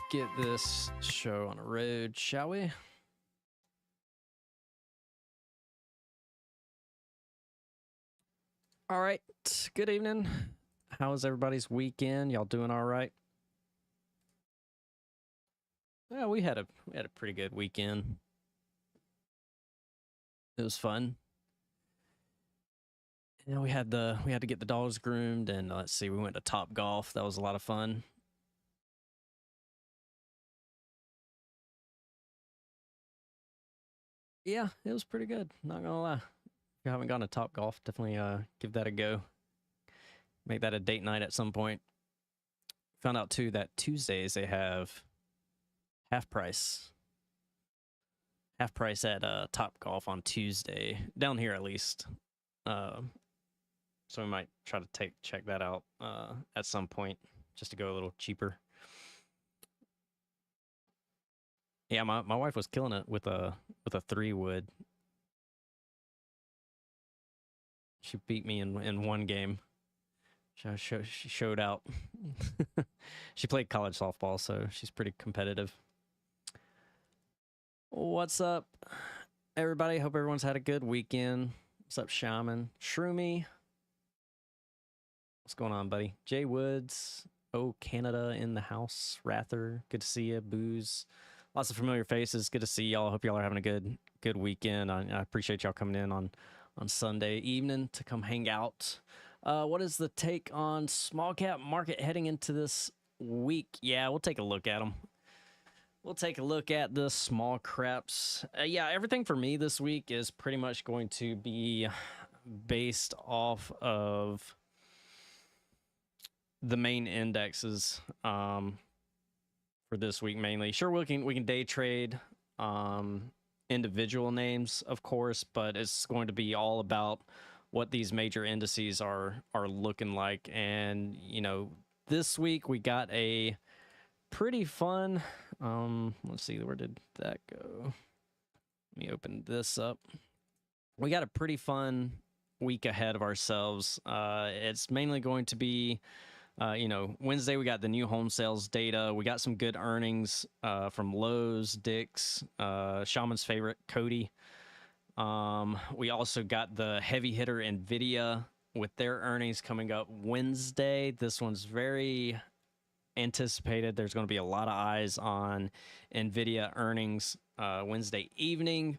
get this show on the road, shall we? All right. Good evening. How was everybody's weekend? Y'all doing all right? Yeah, we had a pretty good weekend. It was fun. And we had to get the dogs groomed, and let's see, we went to Top Golf. That was a lot of fun. Yeah, it was pretty good. Not gonna lie. If you haven't gone to Top Golf, definitely give that a go. Make that a date night at some point. Found out too that Tuesdays they have half price at Top Golf on Tuesday, down here at least. So we might try to check that out at some point, just to go a little cheaper. Yeah, my wife was killing it with a 3-wood. She beat me in one game. She showed out. She played college softball, so she's pretty competitive. What's up, everybody? Hope everyone's had a good weekend. What's up, Shaman? Shroomy. What's going on, buddy? Jay Woods. Oh, Canada in the house. Rather, good to see you. Booze. Lots of familiar faces. Good to see y'all. Hope y'all are having a good weekend. I appreciate y'all coming in on Sunday evening to come hang out. What is the take on small cap market heading into this week? Yeah, we'll take a look at them. We'll take a look at the small craps. Yeah, everything for me this week is pretty much going to be based off of the main indexes for this week mainly. Sure, we can day trade individual names, of course, but it's going to be all about what these major indices are looking like. And you know, this week we got a pretty fun let's see, where did that go? Let me open this up. We got a pretty fun week ahead of ourselves. It's mainly going to be Wednesday we got the new home sales data. We got some good earnings from Lowe's, Dick's, Shaman's favorite, Cody. We also got the heavy hitter Nvidia with their earnings coming up Wednesday. This one's very anticipated. There's going to be a lot of eyes on Nvidia earnings Wednesday evening.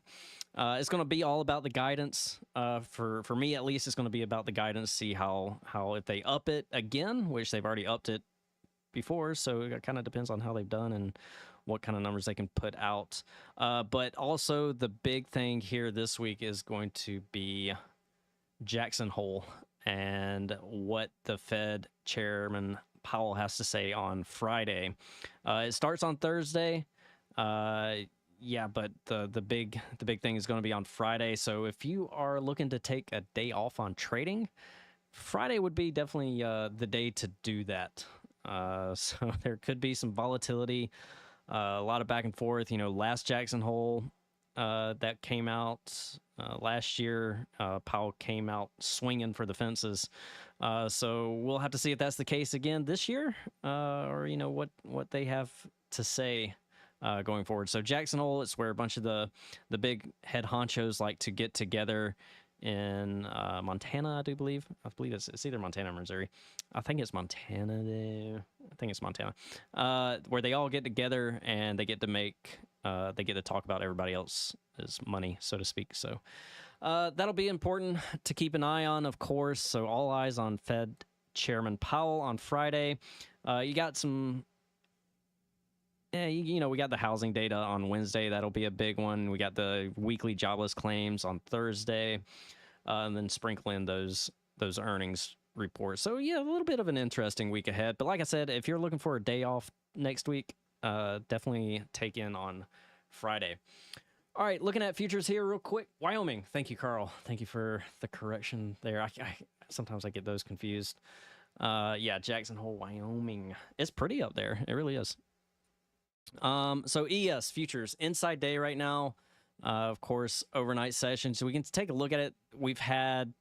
It's going to be all about the guidance. For me, at least, it's going to be about the guidance. See how if they up it again, which they've already upped it before. So it kind of depends on how they've done and what kind of numbers they can put out. But also the big thing here this week is going to be Jackson Hole and what the Fed chairman Powell has to say on Friday. It starts on Thursday. Yeah, but the big thing is going to be on Friday. So if you are looking to take a day off on trading, Friday would be definitely the day to do that. So there could be some volatility, a lot of back and forth. You know, last Jackson Hole that came out last year, Powell came out swinging for the fences. So we'll have to see if that's the case again this year, or you know what they have to say going forward. So Jackson Hole, it's where a bunch of the big head honchos like to get together in Montana, I believe it's either Montana or Missouri. I think it's Montana. I think it's Montana, where they all get together and they get to talk about everybody else's money, so to speak. So that'll be important to keep an eye on, of course. So all eyes on Fed Chairman Powell on Friday. You got some. Yeah, we got the housing data on Wednesday. That'll be a big one. We got the weekly jobless claims on Thursday, and then sprinkle in those earnings reports. So yeah, a little bit of an interesting week ahead. But like I said, if you're looking for a day off next week, definitely take in on Friday. All right, looking at futures here real quick. Wyoming. Thank you, Carl. Thank you for the correction there. I sometimes I get those confused. Yeah, Jackson Hole, Wyoming. It's pretty up there. It really is. So ES futures inside day right now, of course, overnight session. So we can take a look at it. We've had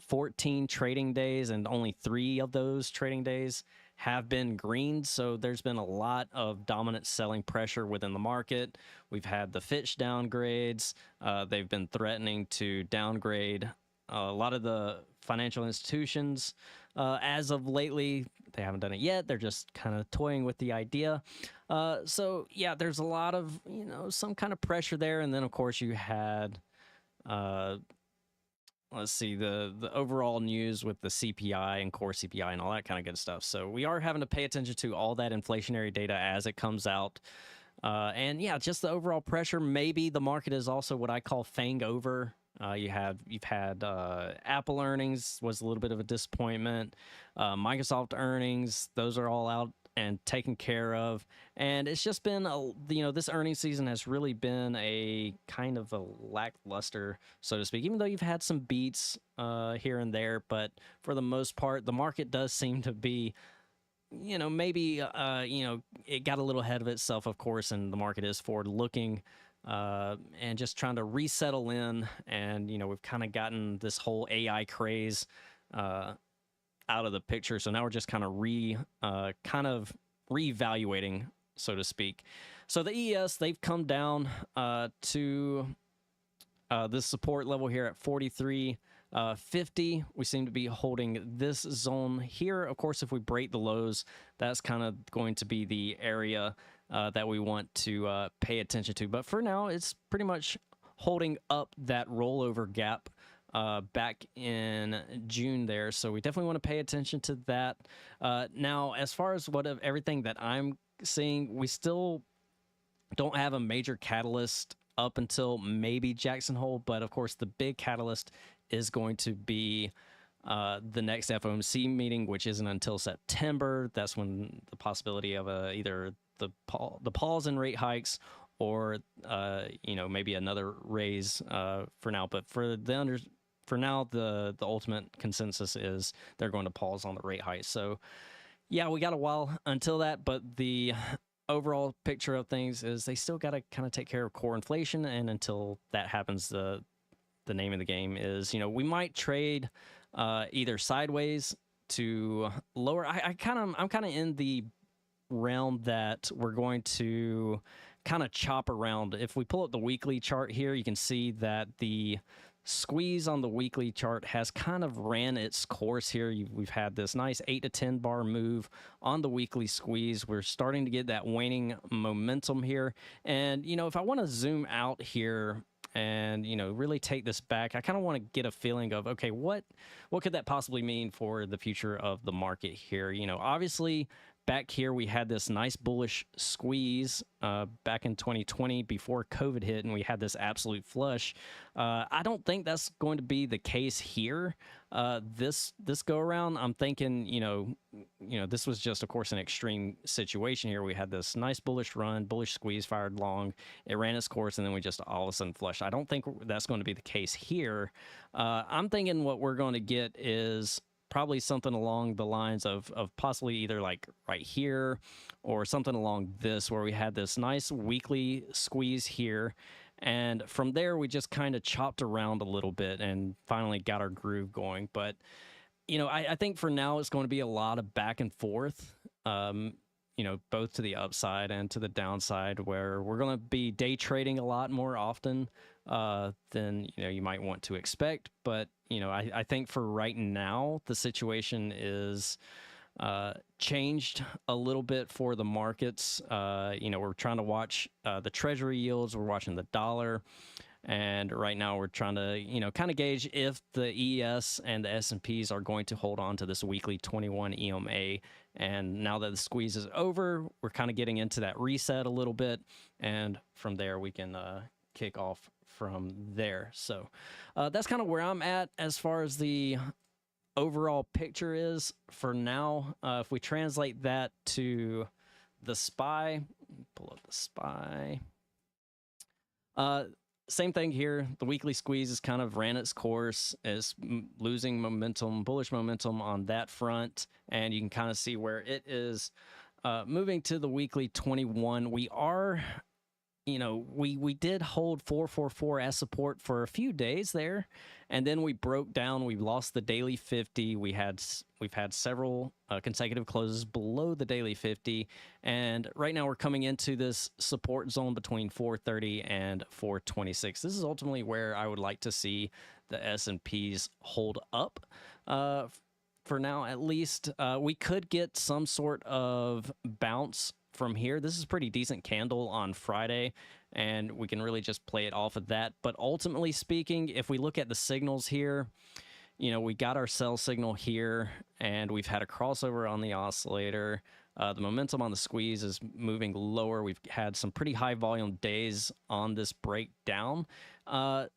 14 trading days, and only 3 of those trading days have been green. So there's been a lot of dominant selling pressure within the market. We've had the Fitch downgrades. They've been threatening to downgrade a lot of the financial institutions. As of lately, they haven't done it yet. They're just kind of toying with the idea. So yeah, there's a lot of, some kind of pressure there. And then of course you had, let's see, the overall news with the CPI and core CPI and all that kind of good stuff. So we are having to pay attention to all that inflationary data as it comes out. And yeah, just the overall pressure. Maybe the market is also what I call fang over. You've had Apple earnings was a little bit of a disappointment. Microsoft earnings, those are all out and taken care of. And it's just been this earnings season has really been a kind of a lackluster, so to speak. Even though you've had some beats here and there, but for the most part, the market does seem to be, maybe it got a little ahead of itself, of course, and the market is forward looking. And just trying to resettle in, and we've kind of gotten this whole AI craze out of the picture. So now we're just kind of reevaluating, so to speak. So the ES, they've come down to this support level here at 43.50. We seem to be holding this zone here. Of course, if we break the lows, that's kind of going to be the area that we want to pay attention to. But for now, it's pretty much holding up that rollover gap back in June there. So we definitely want to pay attention to that. Now, as far as everything that I'm seeing, we still don't have a major catalyst up until maybe Jackson Hole. But of course, the big catalyst is going to be the next FOMC meeting, which isn't until September. That's when the possibility of either the pause in rate hikes or maybe another raise for now. But for now, the ultimate consensus is they're going to pause on the rate hike. So yeah, we got a while until that, but the overall picture of things is they still got to kind of take care of core inflation, and until that happens, the name of the game is, we might trade either sideways to lower. I'm kind of in the realm that we're going to kind of chop around. If we pull up the weekly chart here, you can see that the squeeze on the weekly chart has kind of ran its course here. We've had this nice 8 to 10 bar move on the weekly squeeze. We're starting to get that waning momentum here. And, if I want to zoom out here and, really take this back, I kind of want to get a feeling of, okay, what could that possibly mean for the future of the market here? Obviously, back here, we had this nice bullish squeeze back in 2020 before COVID hit, and we had this absolute flush. I don't think that's going to be the case here. This go around, I'm thinking, this was just, of course, an extreme situation here. We had this nice bullish run, bullish squeeze fired long. It ran its course, and then we just all of a sudden flushed. I don't think that's going to be the case here. I'm thinking what we're going to get is probably something along the lines of possibly either like right here or something along this, where we had this nice weekly squeeze here. And from there, we just kind of chopped around a little bit and finally got our groove going. But, I think for now, it's going to be a lot of back and forth, both to the upside and to the downside, where we're going to be day trading a lot more often than, you might want to expect. But, I think for right now, the situation is changed a little bit for the markets. We're trying to watch the treasury yields. We're watching the dollar. And right now we're trying to, kind of gauge if the ES and the S&Ps are going to hold on to this weekly 21 EMA. And now that the squeeze is over, we're kind of getting into that reset a little bit. And from there, we can kick off from there. So that's kind of where I'm at as far as the overall picture is for now. If we translate that to the SPY, pull up the SPY. Same thing here. The weekly squeeze has kind of ran its course, is losing momentum, bullish momentum on that front. And you can kind of see where it is moving to the weekly 21. We are we did hold 444 as support for a few days there, and then we broke down. We lost the daily 50. We've had several consecutive closes below the daily 50, and right now we're coming into this support zone between 430 and 426. This is ultimately where I would like to see the S&Ps hold up. For now, at least, we could get some sort of bounce from here. This is a pretty decent candle on Friday, and we can really just play it off of that. But ultimately speaking, if we look at the signals here, we got our sell signal here, and we've had a crossover on the oscillator. The momentum on the squeeze is moving lower. We've had some pretty high volume days on this breakdown.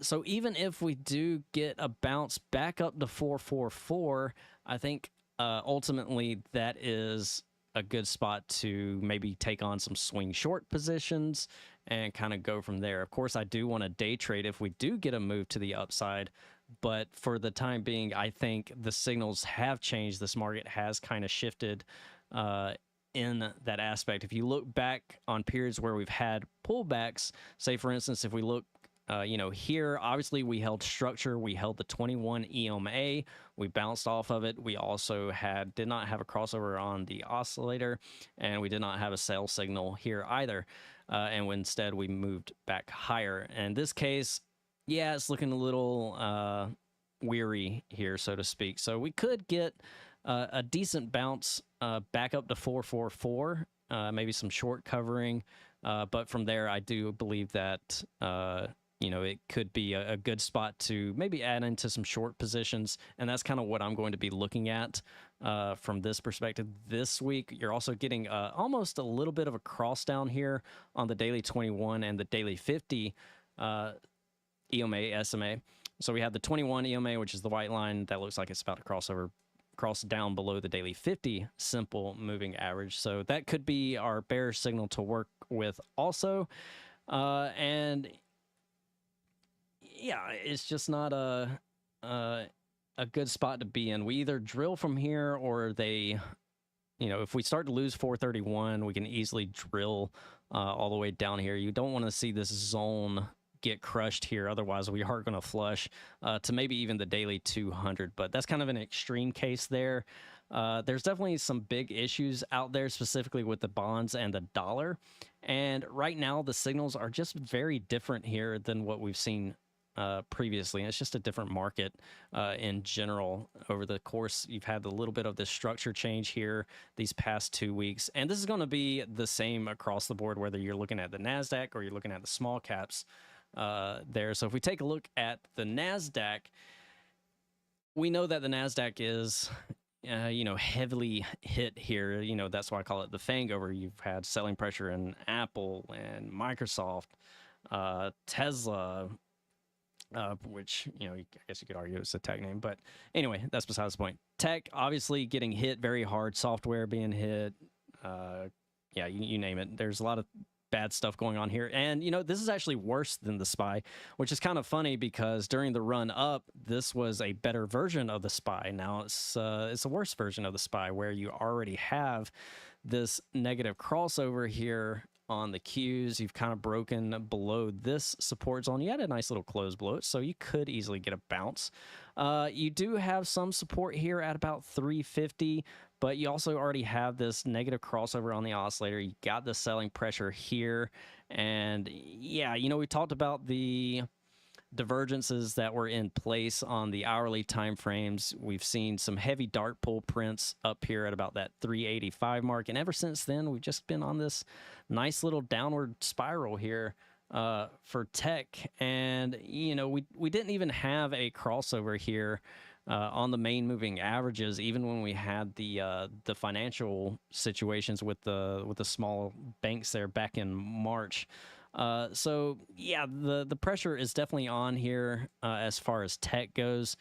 So even if we do get a bounce back up to 444, I think ultimately that is a good spot to maybe take on some swing short positions and kind of go from there. Of course, I do want to day trade if we do get a move to the upside, but for the time being, I think the signals have changed. This market has kind of shifted in that aspect. If you look back on periods where we've had pullbacks, say for instance, if we look here, obviously we held structure. We held the 21 EMA. We bounced off of it. We also did not have a crossover on the oscillator, and we did not have a sell signal here either. And instead, we moved back higher. And in this case, yeah, it's looking a little weary here, so to speak. So we could get a decent bounce back up to 444, maybe some short covering. But from there, I do believe that it could be a good spot to maybe add into some short positions. And that's kind of what I'm going to be looking at from this perspective this week. You're also getting almost a little bit of a cross down here on the daily 21 and the daily 50 EMA, SMA. So we have the 21 EMA, which is the white line that looks like it's about to cross down below the daily 50 simple moving average. So that could be our bearish signal to work with also. And yeah, it's just not a good spot to be in. We either drill from here, or if we start to lose 431, we can easily drill all the way down here. You don't want to see this zone get crushed here. Otherwise, we are going to flush to maybe even the daily 200. But that's kind of an extreme case there. There's definitely some big issues out there, specifically with the bonds and the dollar. And right now, the signals are just very different here than what we've seen previously. And it's just a different market in general. Over the course, you've had a little bit of this structure change here these past 2 weeks. And this is going to be the same across the board, whether you're looking at the NASDAQ or you're looking at the small caps there. So if we take a look at the NASDAQ, we know that the NASDAQ is heavily hit here. That's why I call it the fangover. You've had selling pressure in Apple and Microsoft, Tesla, which, I guess you could argue it's a tech name. But anyway, that's besides the point. Tech, obviously, getting hit very hard. Software being hit. You name it. There's a lot of bad stuff going on here. And, this is actually worse than the SPY, which is kind of funny because during the run up, this was a better version of the SPY. Now it's a worse version of the SPY, where you already have this negative crossover here on the Qs. You've kind of broken below this support zone. You had a nice little close below it, so you could easily get a bounce. You do have some support here at about 350, but you also already have this negative crossover on the oscillator. You got the selling pressure here. And yeah, we talked about the divergences that were in place on the hourly time frames. We've seen some heavy dark pool prints up here at about that 385 mark. And ever since then, we've just been on this nice little downward spiral here for tech. And, we didn't even have a crossover here on the main moving averages, even when we had the financial situations with the small banks there back in March. So yeah, the pressure is definitely on here as far as tech goes.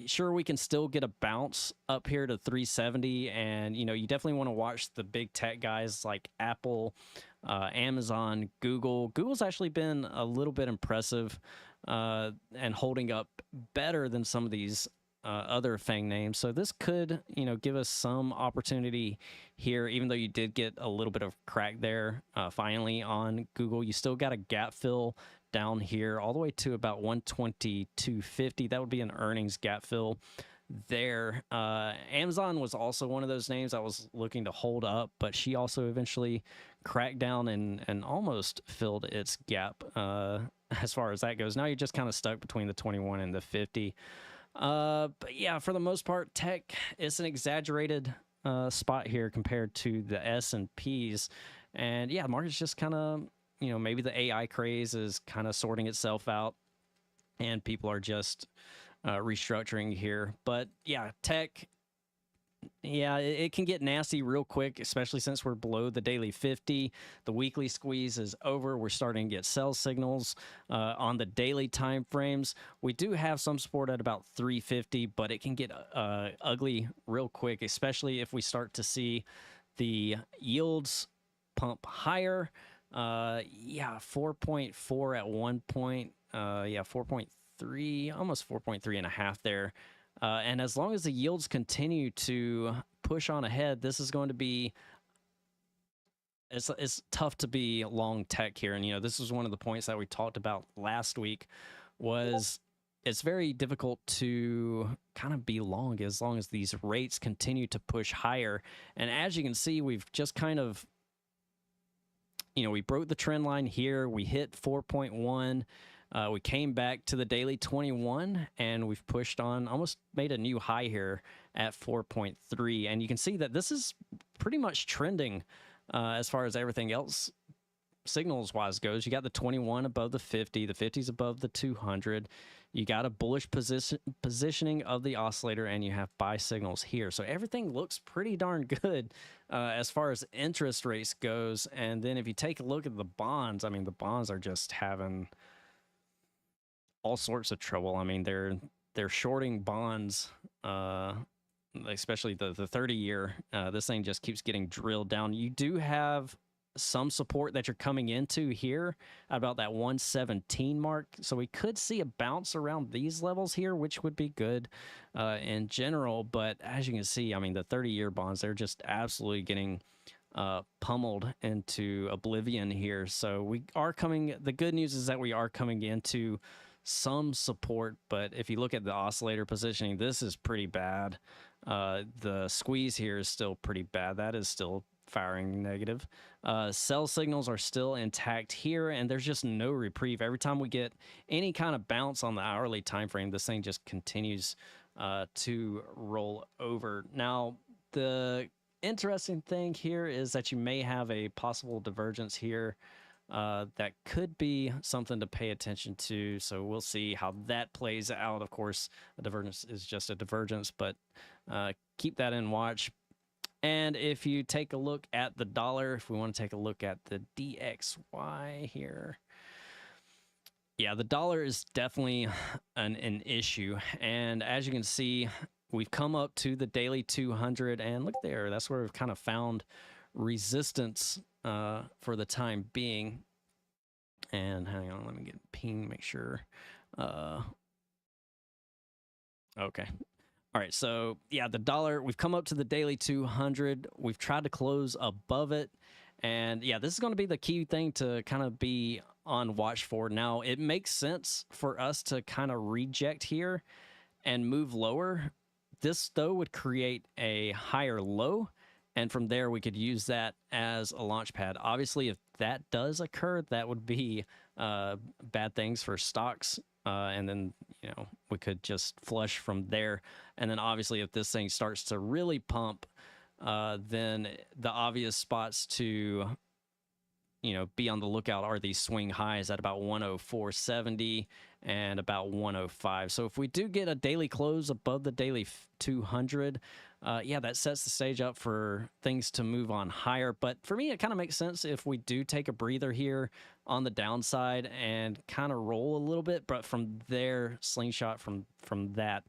Sure, we can still get a bounce up here to 370, and you definitely want to watch the big tech guys like Apple, Amazon, Google. Google's actually been a little bit impressive and holding up better than some of these other FANG names. So this could, give us some opportunity here, even though you did get a little bit of crack there finally on Google. You still got a gap fill down here all the way to about 122.50. That would be an earnings gap fill there. Amazon was also one of those names I was looking to hold up, but she also eventually cracked down and almost filled its gap as far as that goes. Now you're just kind of stuck between the 21 and the 50. But yeah, for the most part, tech is an exaggerated spot here compared to the S&Ps. And yeah, the market's just kind of, maybe the AI craze is kind of sorting itself out and people are just restructuring here. But yeah, tech, yeah, it can get nasty real quick, especially since we're below the daily 50. The weekly squeeze is over. We're starting to get sell signals on the daily time frames. We do have some support at about 350, but it can get ugly real quick, especially if we start to see the yields pump higher. Yeah, 4.4 at one point. Yeah, 4.3, almost 4.3 and a half there. And as long as the yields continue to push on ahead, this is going to be, it's tough to be long tech here. And, this is one of the points that we talked about last week was it's very difficult to kind of be long as long as these rates continue to push higher. And as you can see, we've just kind of, we broke the trend line here. We hit 4.1. We came back to the daily 21 and we've pushed on, almost made a new high here at 4.3. And you can see that this is pretty much trending as far as everything else signals wise goes. You got the 21 above the 50, the 50's above the 200. You got a bullish positioning of the oscillator and you have buy signals here. So everything looks pretty darn good as far as interest rates goes. And then if you take a look at the bonds, I mean, the bonds are just having all sorts of trouble. I mean, they're shorting bonds, especially the 30-year. This thing just keeps getting drilled down. You do have some support that you're coming into here at about that 117 mark. So we could see a bounce around these levels here, which would be good in general. But as you can see, I mean, the 30-year bonds, they're just absolutely getting pummeled into oblivion here. So we are coming, the good news is that we are coming into some support, but if you look at the oscillator positioning, this is pretty bad. The squeeze here is still pretty bad. That is still firing negative. Sell signals are still intact here, and there's just no reprieve. Every time we get any kind of bounce on the hourly time frame, this thing just continues to roll over. Now, the interesting thing here is that you may have a possible divergence here. That could be something to pay attention to. So we'll see how that plays out. Of course, a divergence is just a divergence, but keep that in watch. And if you take a look at the dollar, if we want to take a look at the DXY here, yeah, the dollar is definitely an issue. And as you can see, we've come up to the daily 200, and look there, that's where we've kind of found resistance for the time being. And hang on, let me get ping, make sure. Okay. All right, so yeah, the dollar, we've come up to the daily 200. We've tried to close above it. And yeah, this is going to be the key thing to kind of be on watch for. Now, it makes sense for us to kind of reject here and move lower. This, though, would create a higher low. And from there, we could use that as a launch pad. Obviously, if that does occur, that would be bad things for stocks. And then, we could just flush from there. And then obviously, if this thing starts to really pump, then the obvious spots to, be on the lookout are these swing highs at about 104.70 and about 105. So if we do get a daily close above the daily 200, yeah, that sets the stage up for things to move on higher. But for me, it kind of makes sense if we do take a breather here on the downside and kind of roll a little bit. But from there, slingshot from that.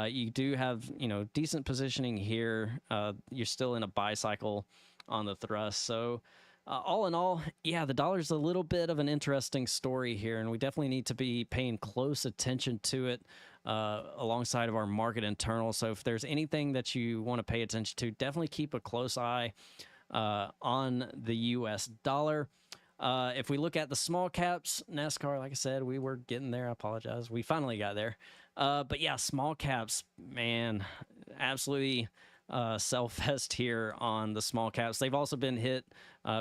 You do have, decent positioning here. You're still in a buy cycle on the thrust. So all in all, yeah, the dollar's a little bit of an interesting story here, and we definitely need to be paying close attention to it. alongside of our market internal. So if there's anything that you want to pay attention to, definitely keep a close eye on the US dollar. If we look at the small caps, NASCAR, like I said, we were getting there. I apologize. We finally got there. But yeah, small caps, man, absolutely sell fest here on the small caps. They've also been hit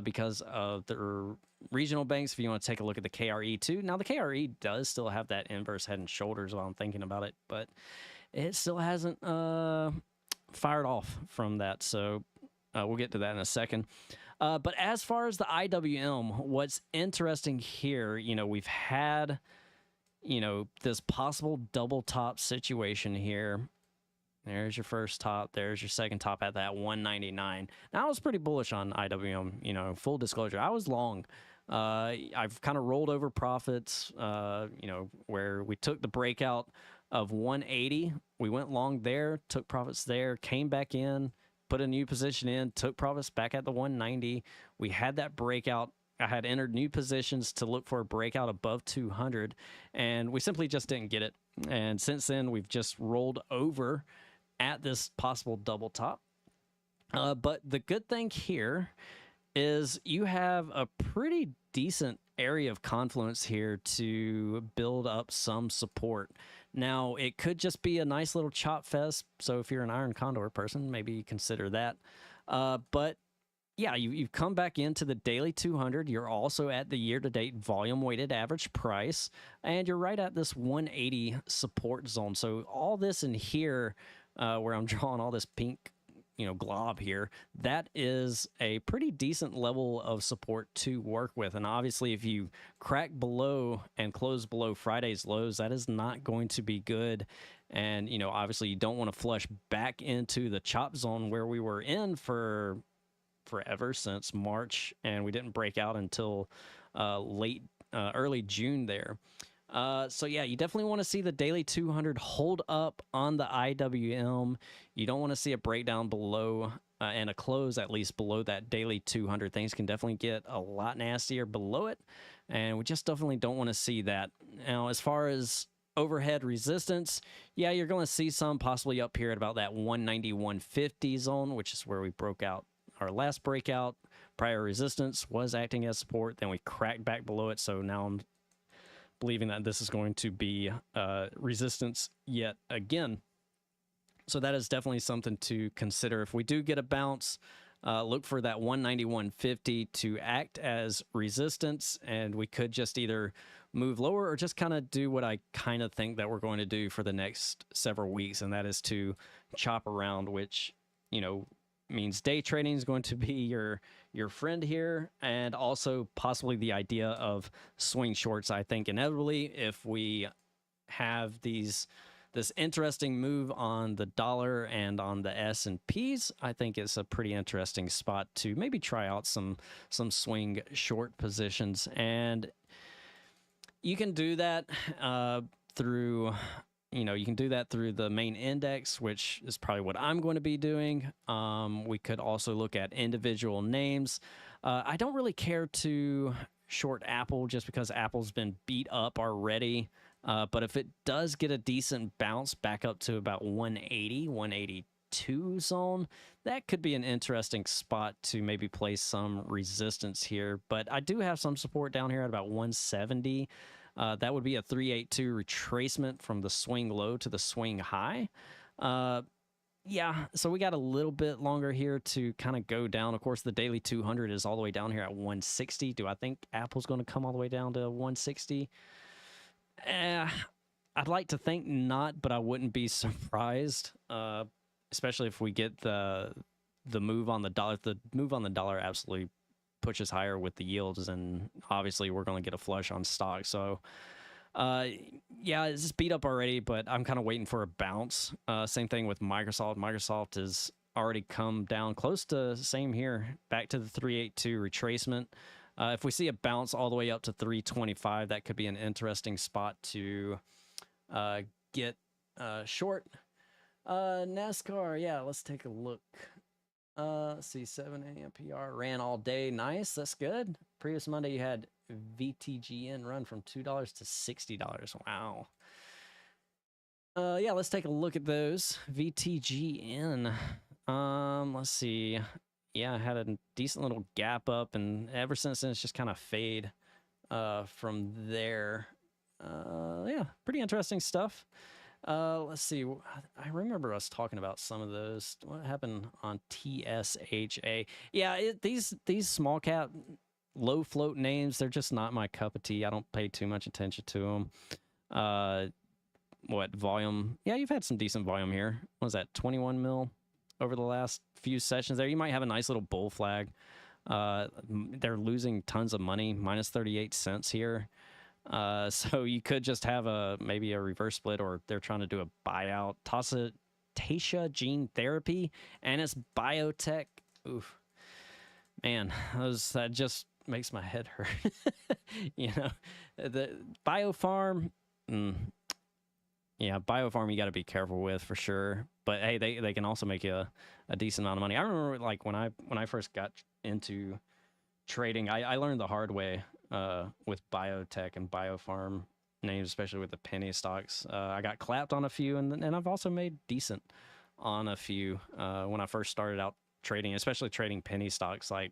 because of the regional banks. If you want to take a look at the KRE too. Now, the KRE does still have that inverse head and shoulders while I'm thinking about it, but it still hasn't fired off from that. So we'll get to that in a second. But as far as the IWM, what's interesting here, we've had, this possible double top situation here. There's your first top. There's your second top at that 199. Now, I was pretty bullish on IWM, full disclosure. I was long. I've kind of rolled over profits, where we took the breakout of 180. We went long there, took profits there, came back in, put a new position in, took profits back at the 190. We had that breakout. I had entered new positions to look for a breakout above 200, and we simply just didn't get it. And since then, we've just rolled over at this possible double top. But the good thing here is you have a pretty decent area of confluence here to build up some support. Now, it could just be a nice little chop fest. So if you're an iron condor person, maybe consider that. But yeah, you've come back into the daily 200. You're also at the year-to-date volume-weighted average price, and you're right at this 180 support zone. So all this in here, where I'm drawing all this pink, glob here, that is a pretty decent level of support to work with. And obviously, if you crack below and close below Friday's lows, that is not going to be good. And, obviously, you don't want to flush back into the chop zone where we were in for forever since March, and we didn't break out until early June there. So yeah, you definitely want to see the daily 200 hold up on the IWM. You don't want to see a breakdown below and a close at least below that daily 200. Things can definitely get a lot nastier below it, and we just definitely don't want to see that. Now, as far as overhead resistance, yeah, you're going to see some possibly up here at about that 190-150 zone, which is where we broke out our last breakout. Prior resistance was acting as support, then we cracked back below it, so now I'm believing that this is going to be resistance yet again. So that is definitely something to consider. If we do get a bounce, look for that 190-150 to act as resistance, and we could just either move lower or just kind of do what I kind of think that we're going to do for the next several weeks, and that is to chop around, which, means day trading is going to be your friend here, and also possibly the idea of swing shorts. I think inevitably, if we have this interesting move on the dollar and on the S&Ps, I think it's a pretty interesting spot to maybe try out some swing short positions. And you can do that through the main index, which is probably what I'm going to be doing. We could also look at individual names. I don't really care to short Apple just because Apple's been beat up already. But if it does get a decent bounce back up to about 180, 182 zone, that could be an interesting spot to maybe place some resistance here. But I do have some support down here at about 170. That would be a 382 retracement from the swing low to the swing high. Yeah, so we got a little bit longer here to kind of go down. Of course, the daily 200 is all the way down here at 160. Do I think Apple's going to come all the way down to 160? I'd like to think not, but I wouldn't be surprised, especially if we get the move on the dollar. The move on the dollar absolutely pushes higher with the yields, and obviously we're going to get a flush on stock. So yeah, it's just beat up already, but I'm kind of waiting for a bounce. Same thing with Microsoft. Microsoft has already come down close to same here, back to the 382 retracement. If we see a bounce all the way up to 325, that could be an interesting spot to get short. NASCAR, yeah, let's take a look. Let's see, 7 a.m. PR ran all day. Nice, that's good. Previous Monday, you had VTGN run from $2 to $60. Wow. Yeah, let's take a look at those. VTGN. Let's see. Yeah, I had a decent little gap up, and ever since then, it's just kind of fade from there. Yeah, pretty interesting stuff. Let's see. I remember us talking about some of those. What happened on TSHA? Yeah, these small cap, low float names, they're just not my cup of tea. I don't pay too much attention to them. What volume? Yeah, you've had some decent volume here. What was that, 21 mil over the last few sessions there? You might have a nice little bull flag. They're losing tons of money, minus 38 cents here. So you could just have maybe a reverse split, or they're trying to do a buyout. Tasha gene therapy, and it's biotech. Oof, man, that just makes my head hurt. You know, the biofarm. Yeah, biofarm you got to be careful with for sure. But hey, they can also make you a decent amount of money. I remember like when I first got into trading, I learned the hard way with biotech and biofarm names, especially with the penny stocks. I got clapped on a few, and I've also made decent on a few when I first started out trading, especially trading penny stocks. Like,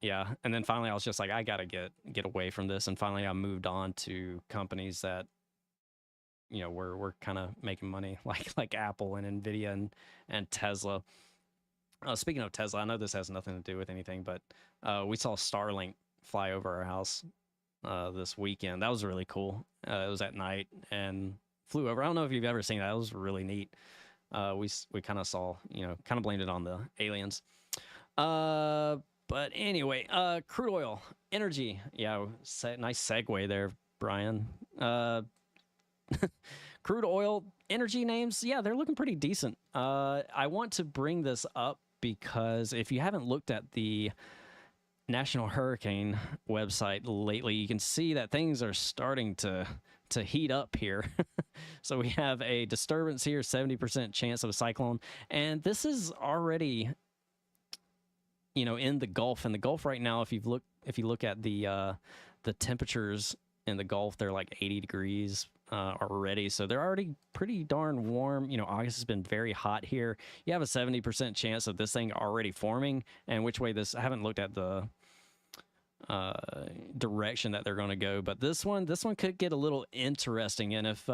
yeah, and then finally I was just like, I gotta get away from this, and finally I moved on to companies that we're kind of making money, like Apple and Nvidia and Tesla. Speaking of Tesla, I know this has nothing to do with anything, but we saw Starlink fly over our house this weekend. That was really cool. It was at night and flew over. I don't know if you've ever seen that. It was really neat. We kind of saw, kind of blamed it on the aliens. But anyway, crude oil, energy. Yeah, nice segue there, Brian. Crude oil, energy names, yeah, they're looking pretty decent. I want to bring this up because if you haven't looked at the National Hurricane website lately, you can see that things are starting to heat up here. So we have a disturbance here, 70% chance of a cyclone, and this is already in the Gulf. In the Gulf right now, if you look at the temperatures in the Gulf, they're like 80 degrees already, so they're already pretty darn warm. August has been very hot here. You have a 70% chance of this thing already forming, and which way I haven't looked at the direction that they're going to go, but this one could get a little interesting. And if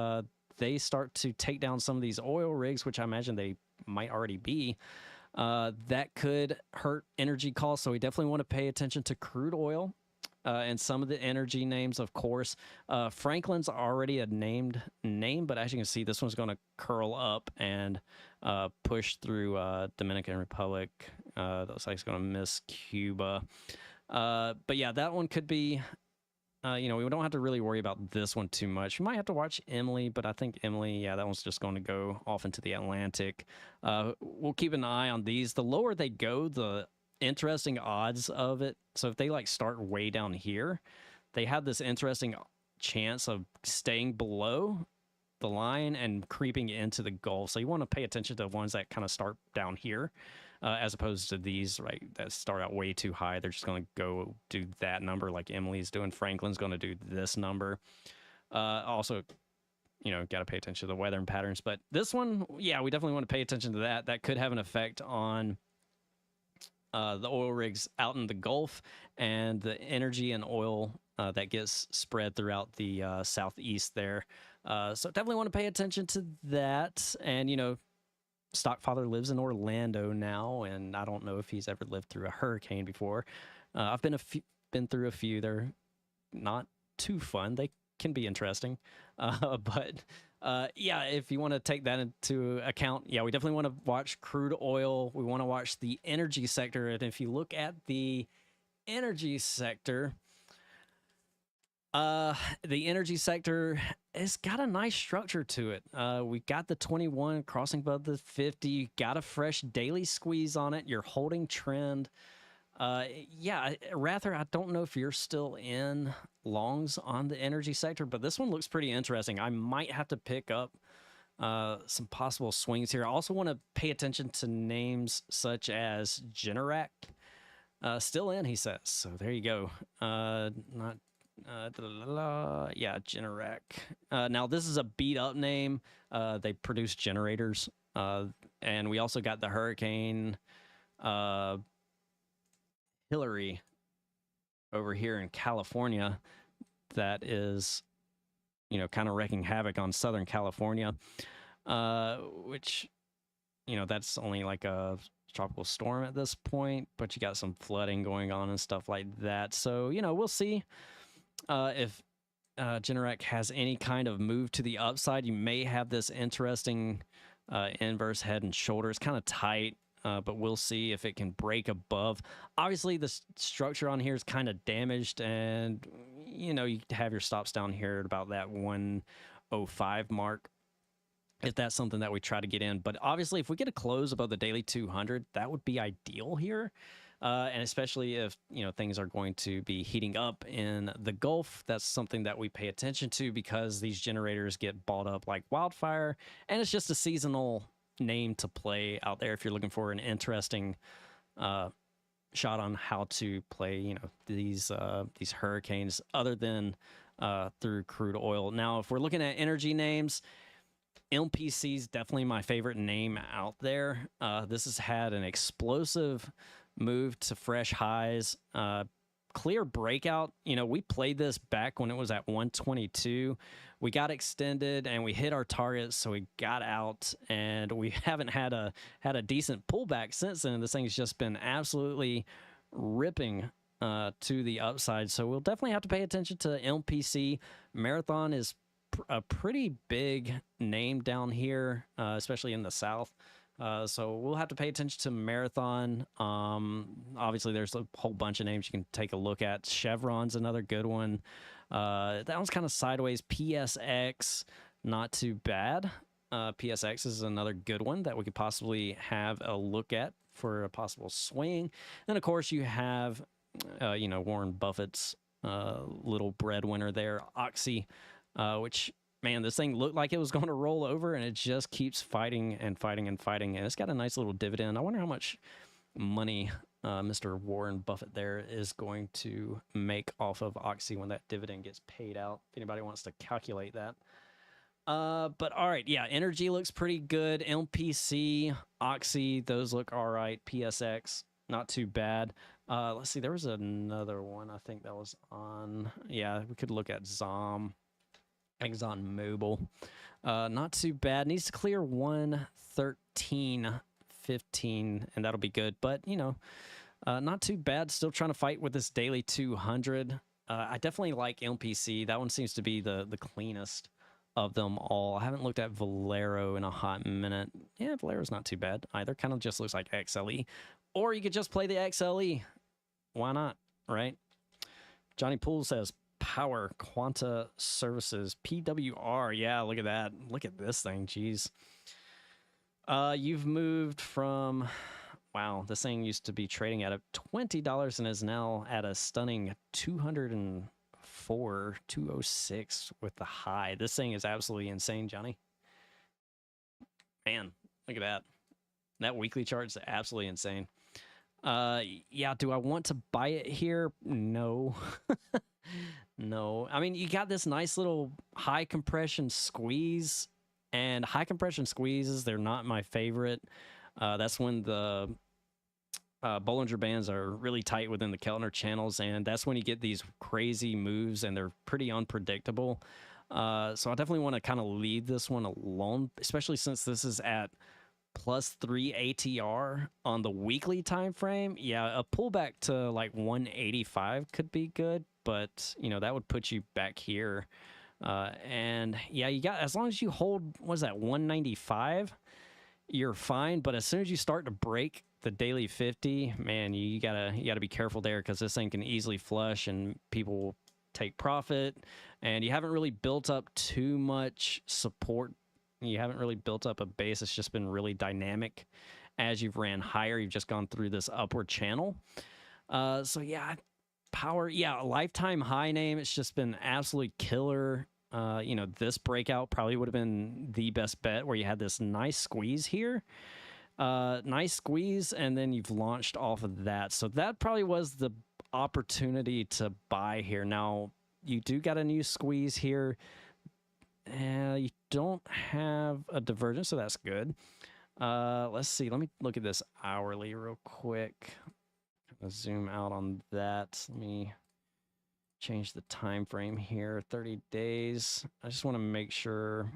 they start to take down some of these oil rigs, which I imagine they might already be, that could hurt energy costs. So we definitely want to pay attention to crude oil. And some of the energy names, of course. Franklin's already a named name, but as you can see, this one's going to curl up and push through Dominican Republic. Looks like it's going to miss Cuba. But yeah, that one could be, we don't have to really worry about this one too much. We might have to watch Emily, but I think Emily, yeah, that one's just going to go off into the Atlantic. We'll keep an eye on these. The lower they go, the interesting odds of it. So if they start way down here, they have this interesting chance of staying below the line and creeping into the Gulf. So you want to pay attention to the ones that kind of start down here, as opposed to these that start out way too high. They're just going to go do that number like Emily's doing. Franklin's going to do this number. Also, got to pay attention to the weather and patterns. But this one, yeah, we definitely want to pay attention to that. That could have an effect on the oil rigs out in the Gulf and the energy and oil that gets spread throughout the southeast there. So definitely want to pay attention to that. And, Stockfather lives in Orlando now, and I don't know if he's ever lived through a hurricane before. I've been through a few. They're not too fun. They can be interesting. But yeah, if you want to take that into account, yeah, we definitely want to watch crude oil. We want to watch the energy sector. And if you look at the energy sector, it's got a nice structure to it. We got the 21 crossing above the 50. You got a fresh daily squeeze on it. You're holding trend. Yeah, Rather, I don't know if you're still in longs on the energy sector, but this one looks pretty interesting. I might have to pick up some possible swings here. I also want to pay attention to names such as Generac. Still in, he says. So there you go. Not Yeah, Generac. Now this is a beat up name. They produce generators. And we also got the Hurricane Hillary over here in California that is, you know, kind of wreaking havoc on Southern California, which, you know, that's only like a tropical storm at this point, but you got some flooding going on and stuff like that. So, you know, we'll see if Generac has any kind of move to the upside. You may have this interesting inverse head and shoulders, kind of tight, but we'll see if it can break above. Obviously, the structure on here is kind of damaged, and you know, you have your stops down here at about that 105 mark, if that's something that we try to get in. But obviously, if we get a close above the daily 200, that would be ideal here. And especially if, you know, things are going to be heating up in the Gulf, that's something that we pay attention to because these generators get balled up like wildfire. And it's just a seasonal name to play out there if you're looking for an interesting shot on how to play, you know, these hurricanes other than through crude oil. Now, if we're looking at energy names, MPC is definitely my favorite name out there. This has had an explosive move to fresh highs, clear breakout. You know, we played this back when it was at 122. We got extended and we hit our targets, so we got out, and we haven't had a decent pullback since then. This thing's just been absolutely ripping to the upside. So we'll definitely have to pay attention to MPC. Marathon is a pretty big name down here, especially in the South. So we'll have to pay attention to Marathon. Obviously, there's a whole bunch of names you can take a look at. Chevron's another good one. That one's kind of sideways. PSX, not too bad. PSX is another good one that we could possibly have a look at for a possible swing. And of course, you have, you know, Warren Buffett's little breadwinner there, Oxy, which, man, this thing looked like it was going to roll over, and it just keeps fighting and fighting and fighting. And it's got a nice little dividend. I wonder how much money Mr. Warren Buffett there is going to make off of Oxy when that dividend gets paid out, if anybody wants to calculate that. But all right, yeah, energy looks pretty good. MPC, Oxy, those look all right. PSX, not too bad. Let's see, there was another one I think that was on. Yeah, we could look at ZOM. ExxonMobil, not too bad. Needs to clear 113.15, and that'll be good. But, you know, not too bad. Still trying to fight with this daily 200. I definitely like MPC. That one seems to be the cleanest of them all. I haven't looked at Valero in a hot minute. Yeah, Valero's not too bad either. Kind of just looks like XLE. Or you could just play the XLE. Why not, right? Johnny Poole says, Power Quanta Services, PWR. Yeah, look at that. Look at this thing. Jeez. You've moved from, wow, this thing used to be trading at $20 and is now at a stunning 204, 206 with the high. This thing is absolutely insane, Johnny. Man, look at that. That weekly chart is absolutely insane. Yeah, do I want to buy it here? No. No. I mean, you got this nice little high compression squeeze, and high compression squeezes, they're not my favorite. That's when the Bollinger Bands are really tight within the Keltner channels, and that's when you get these crazy moves, and they're pretty unpredictable. So I definitely want to kind of leave this one alone, especially since this is at +3 ATR on the weekly time frame. Yeah, a pullback to like 185 could be good, but you know, that would put you back here. And yeah, you got, as long as you hold, what is that, 195, you're fine. But as soon as you start to break the daily 50, man, you gotta be careful there, because this thing can easily flush and people will take profit. And you haven't really built up too much support. You haven't really built up a base. It's just been really dynamic as you've ran higher. You've just gone through this upward channel. So yeah, Power, yeah, a lifetime high name. It's just been absolutely killer. You know, this breakout probably would have been the best bet, where you had this nice squeeze here. Nice squeeze, and then you've launched off of that. So that probably was the opportunity to buy here. Now, you do got a new squeeze here. You don't have a divergence, so that's good. Let's see. Let me look at this hourly real quick. Zoom out on that. Let me change the time frame here. 30 days. I just want to make sure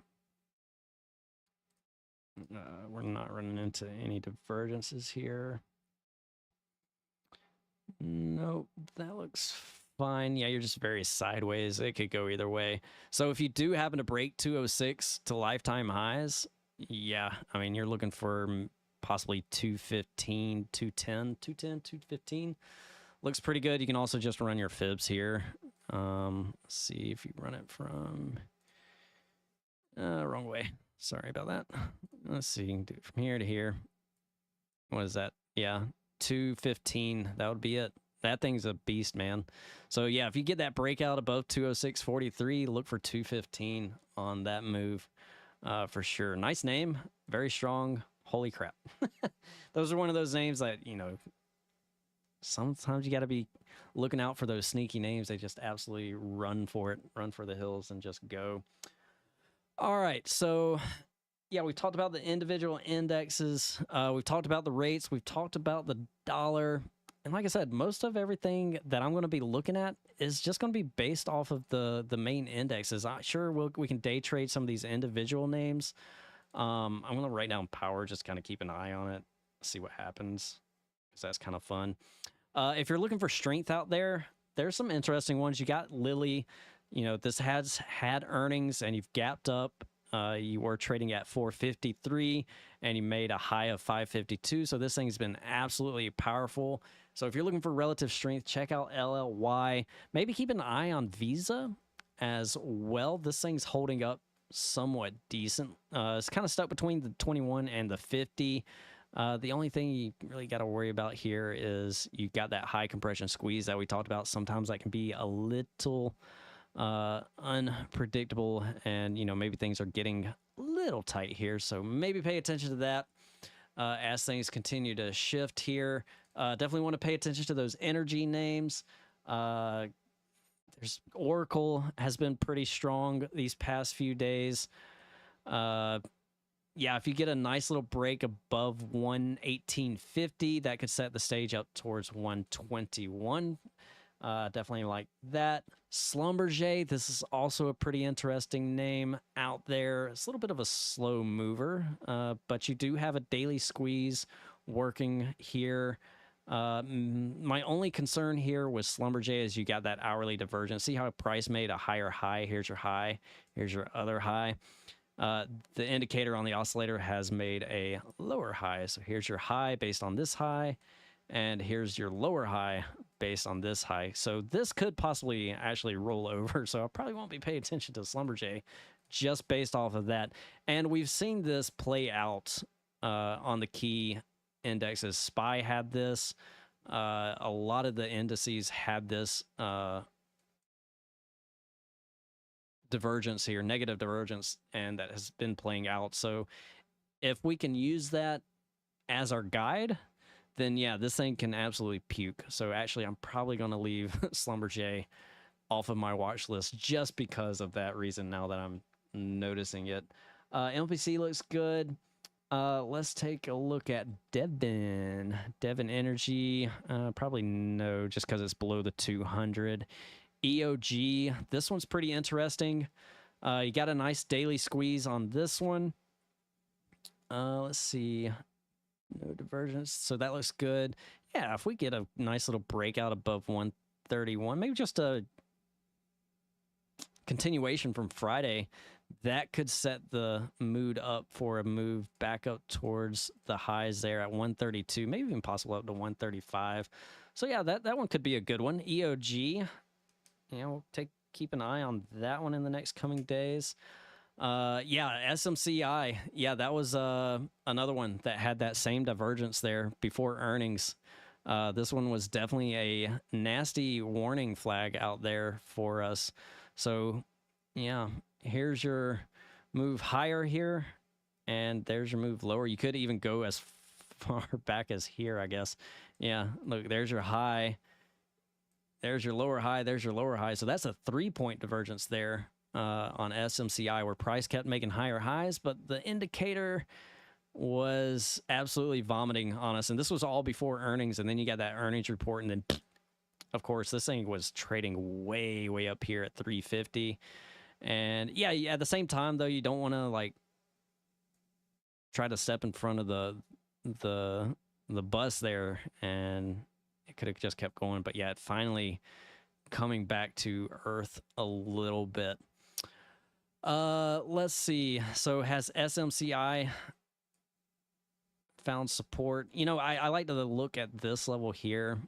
we're not running into any divergences here. Nope, that looks fine. Yeah, you're just very sideways. It could go either way. So if you do happen to break 206 to lifetime highs, yeah, I mean, you're looking for possibly 215, 210, 210, 215. Looks pretty good. You can also just run your fibs here. Let's see if you run it from wrong way. Sorry about that. Let's see. You can do it from here to here. What is that? Yeah, 215. That would be it. That thing's a beast, man. So yeah, if you get that breakout above 206.43, look for 215 on that move for sure. Nice name, very strong. Holy crap. Those are one of those names that, you know, sometimes you got to be looking out for those sneaky names. They just absolutely run for it, run for the hills and just go. All right, so yeah, we talked about the individual indexes. We've talked about the rates. We've talked about the dollar. And like I said, most of everything that I'm going to be looking at is just going to be based off of the main indexes. Sure, we can day trade some of these individual names. I'm going to write down power, just kind of keep an eye on it, see what happens, because that's kind of fun. If you're looking for strength out there, there's some interesting ones. You got Lilly. You know, this has had earnings, and you've gapped up. You were trading at 453, and you made a high of 552. So this thing's been absolutely powerful. So if you're looking for relative strength, check out LLY. Maybe keep an eye on Visa as well. This thing's holding up somewhat decent. It's kind of stuck between the 21 and the 50. The only thing you really got to worry about here is you got that high compression squeeze that we talked about. Sometimes that can be a little unpredictable, and you know, maybe things are getting a little tight here, so maybe pay attention to that as things continue to shift here. Definitely want to pay attention to those energy names. There's Oracle has been pretty strong these past few days. Yeah, if you get a nice little break above 118.50, that could set the stage up towards 121. Definitely like that. Schlumberger, this is also a pretty interesting name out there. It's a little bit of a slow mover, but you do have a daily squeeze working here. My only concern here with Schlumberger is you got that hourly divergence. See how price made a higher high? Here's your high. Here's your other high. The indicator on the oscillator has made a lower high. So here's your high based on this high, and here's your lower high based on this high. So this could possibly actually roll over. So I probably won't be paying attention to Schlumberger just based off of that. And we've seen this play out on the key indexes. SPY had this. A lot of the indices had this divergence here, negative divergence, and that has been playing out. So if we can use that as our guide, then yeah, this thing can absolutely puke. So actually, I'm probably going to leave Schlumberger off of my watch list just because of that reason now that I'm noticing it. MPC looks good. Let's take a look at Devon Energy. Probably no, just because it's below the 200. EOG, this one's pretty interesting. You got a nice daily squeeze on this one. Let's see. No divergence, so that looks good. Yeah, if we get a nice little breakout above 131, maybe just a continuation from Friday, that could set the mood up for a move back up towards the highs there at 132, maybe even possible up to 135. So yeah, that one could be a good one. EOG, yeah, we'll keep an eye on that one in the next coming days. Yeah, SMCI. Yeah, that was another one that had that same divergence there before earnings. This one was definitely a nasty warning flag out there for us. So, yeah, here's your move higher here, and there's your move lower. You could even go as far back as here, I guess. Yeah, look, there's your high. There's your lower high. There's your lower high. So that's a 3-point divergence there on SMCI, where price kept making higher highs, but the indicator was absolutely vomiting on us. And this was all before earnings. And then you got that earnings report. And then, of course, this thing was trading way, way up here at 350. And yeah, at the same time, though, you don't want to like try to step in front of the bus there, and it could have just kept going. But yeah, it finally coming back to earth a little bit. Let's see. So has SMCI found support? You know, I like to look at this level here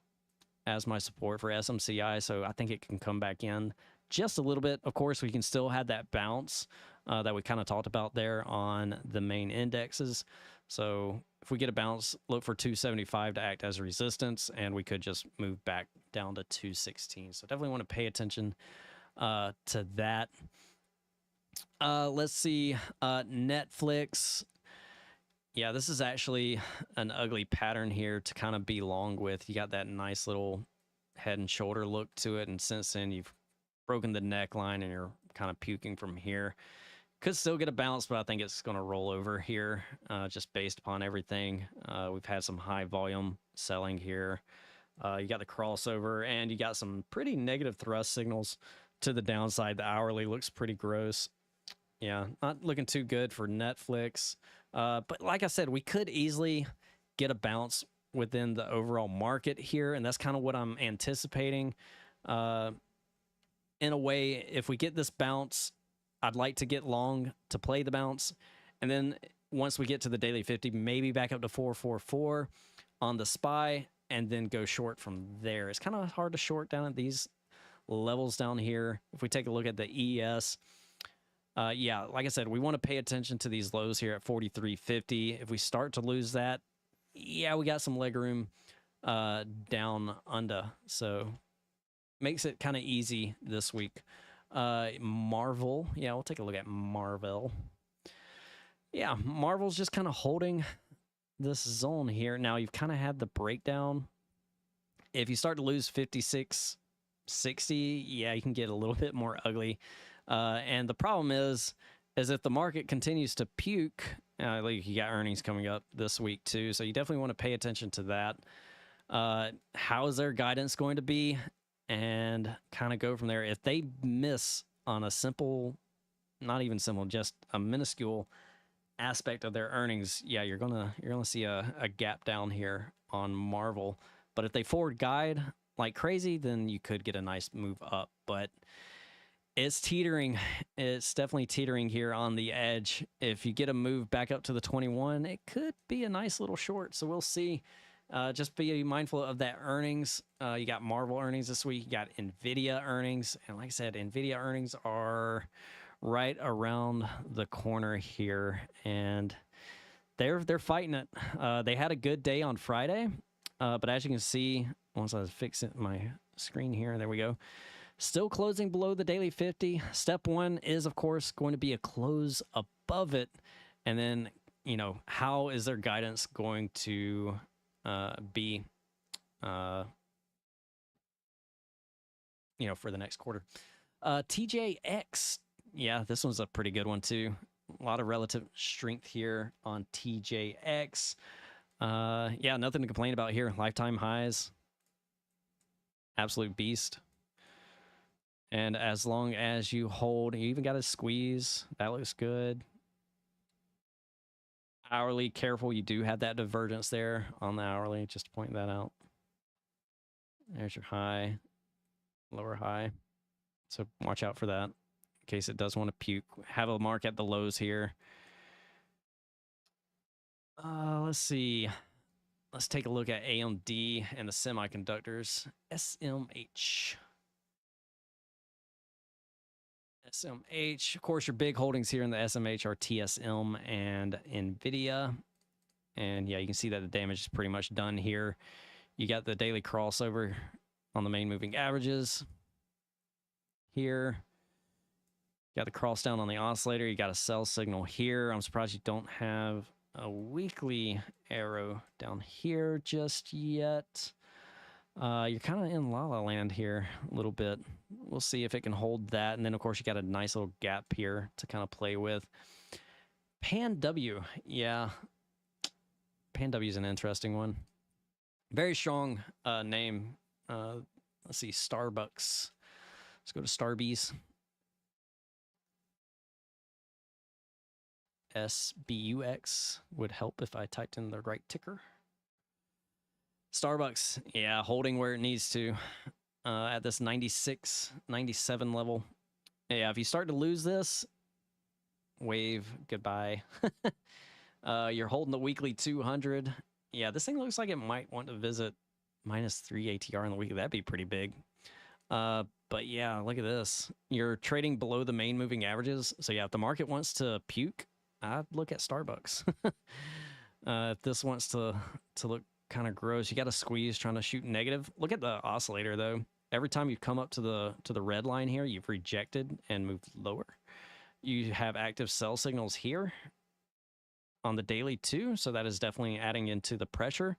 as my support for SMCI, so I think it can come back in just a little bit. Of course, we can still have that bounce that we kind of talked about there on the main indexes. So if we get a bounce, look for 275 to act as resistance, and we could just move back down to 216. So definitely want to pay attention to that. Let's see, Netflix. Yeah, this is actually an ugly pattern here to kind of be long with. You got that nice little head and shoulder look to it, and since then you've broken the neckline and you're kind of puking from here. Could still get a bounce, but I think it's going to roll over here just based upon everything. We've had some high volume selling here. You got the crossover, and you got some pretty negative thrust signals to the downside. The hourly looks pretty gross. Yeah, not looking too good for Netflix. But like I said, we could easily get a bounce within the overall market here, and that's kind of what I'm anticipating. In a way, if we get this bounce, I'd like to get long to play the bounce. And then once we get to the daily 50, maybe back up to 444 on the SPY, and then go short from there. It's kind of hard to short down at these levels down here. If we take a look at the ES, yeah, like I said, we want to pay attention to these lows here at 43.50. If we start to lose that, yeah, we got some leg room down under. So makes it kind of easy this week. Marvel, yeah, we'll take a look at Marvel. Yeah, Marvel's just kind of holding this zone here. Now you've kind of had the breakdown. If you start to lose 56.60, yeah, you can get a little bit more ugly. And the problem is if the market continues to puke, like you got earnings coming up this week too, so you definitely want to pay attention to that. How is their guidance going to be? And kind of go from there. If they miss on a simple, not even simple, just a minuscule aspect of their earnings, yeah, you're gonna see a gap down here on Marvel. But if they forward guide like crazy, then you could get a nice move up. But it's teetering. It's definitely teetering here on the edge. If you get a move back up to the 21, it could be a nice little short. So we'll see. Just be mindful of that earnings. You got Marvel earnings this week. You got NVIDIA earnings. And like I said, NVIDIA earnings are right around the corner here. And they're fighting it. They had a good day on Friday. But as you can see, once I fix it my screen here, there we go. Still closing below the daily 50. Step one is, of course, going to be a close above it. And then, you know, how is their guidance going to be, you know, for the next quarter. TJX, yeah, this one's a pretty good one too. A lot of relative strength here on TJX. Yeah, nothing to complain about here. Lifetime highs. Absolute beast. And as long as you hold, you even got a squeeze. That looks good. Hourly, careful, you do have that divergence there on the hourly, just to point that out. There's your high, lower high. So watch out for that in case it does want to puke. Have a mark at the lows here. Let's see. Let's take a look at AMD and the semiconductors. SMH. SMH, of course, your big holdings here in the SMH are TSM and NVIDIA. And yeah, you can see that the damage is pretty much done here. You got the daily crossover on the main moving averages here. You got the cross down on the oscillator. You got a sell signal here. I'm surprised you don't have a weekly arrow down here just yet. You're kind of in La La Land here a little bit. We'll see if it can hold that. And then, of course, you got a nice little gap here to kind of play with. Pan W. Yeah. Pan W is an interesting one. Very strong name. Let's see. Starbucks. Let's go to Starbies. SBUX would help if I typed in the right ticker. Starbucks, yeah, holding where it needs to at this 96, 97 level. Yeah, if you start to lose this, wave goodbye. You're holding the weekly 200. Yeah, this thing looks like it might want to visit -3 ATR in the weekly. That'd be pretty big. But yeah, look at this. You're trading below the main moving averages. So yeah, if the market wants to puke, I'd look at Starbucks. If this wants to look kind of gross, you got to squeeze trying to shoot negative. Look at the oscillator though. Every time you come up to the red line here, you've rejected and moved lower. You have active sell signals here on the daily too, so that is definitely adding into the pressure.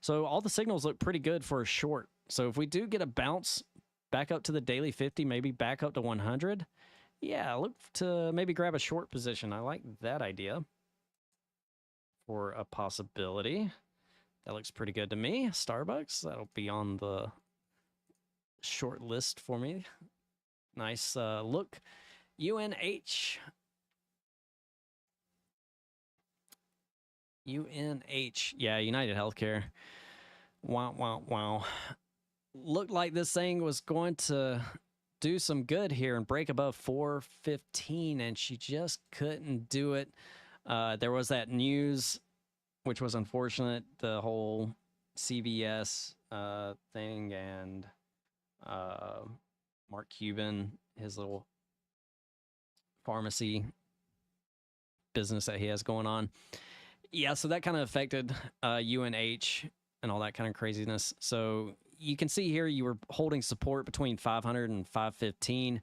So all the signals look pretty good for a short. So if we do get a bounce back up to the daily 50, maybe back up to 100, yeah, look to maybe grab a short position. I like that idea for a possibility. That looks pretty good to me. Starbucks, that'll be on the short list for me. Nice look. UNH. UNH. Yeah, United Healthcare. Wow, wow, wow. Looked like this thing was going to do some good here and break above 415, and she just couldn't do it. There was that news, which was unfortunate, the whole CVS thing, and Mark Cuban, his little pharmacy business that he has going on. Yeah, so that kind of affected UNH and all that kind of craziness. So you can see here you were holding support between 500 and 515.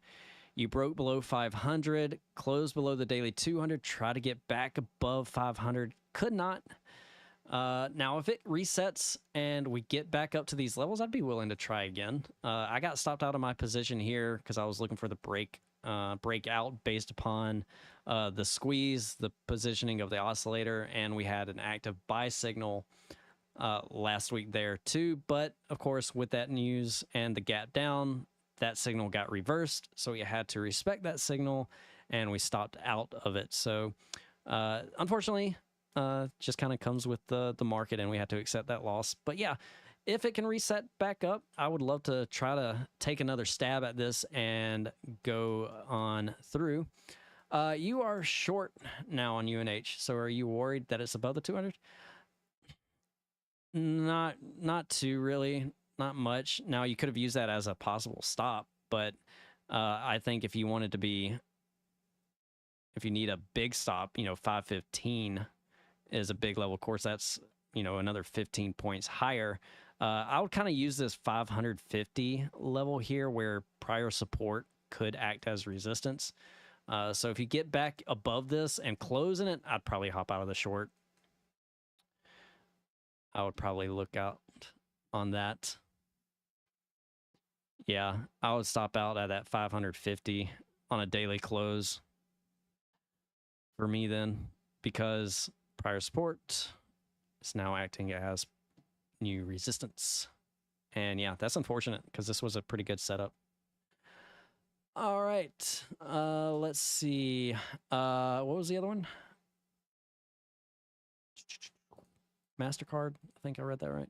You broke below 500, closed below the daily 200, try to get back above 500, could not. Now, if it resets and we get back up to these levels, I'd be willing to try again. I got stopped out of my position here because I was looking for the breakout based upon the squeeze, the positioning of the oscillator, and we had an active buy signal last week there too. But of course, with that news and the gap down, that signal got reversed. So we had to respect that signal and we stopped out of it. So unfortunately, just kind of comes with the market and we had to accept that loss. But yeah, if it can reset back up, I would love to try to take another stab at this and go on through. You are short now on UNH. So are you worried that it's above the 200? Not too really, not much. Now you could have used that as a possible stop, but I think if you wanted to be, if you need a big stop, 515 is a big level. Of course, that's, another 15 points higher. I would kind of use this 550 level here where prior support could act as resistance. So if you get back above this and close in it, I'd probably hop out of the short. I would probably look out on that. Yeah, I would stop out at that 550 on a daily close for me then, because prior support is now acting as new resistance. And yeah, that's unfortunate because this was a pretty good setup. All right, let's see. What was the other one? MasterCard. I think I read that right.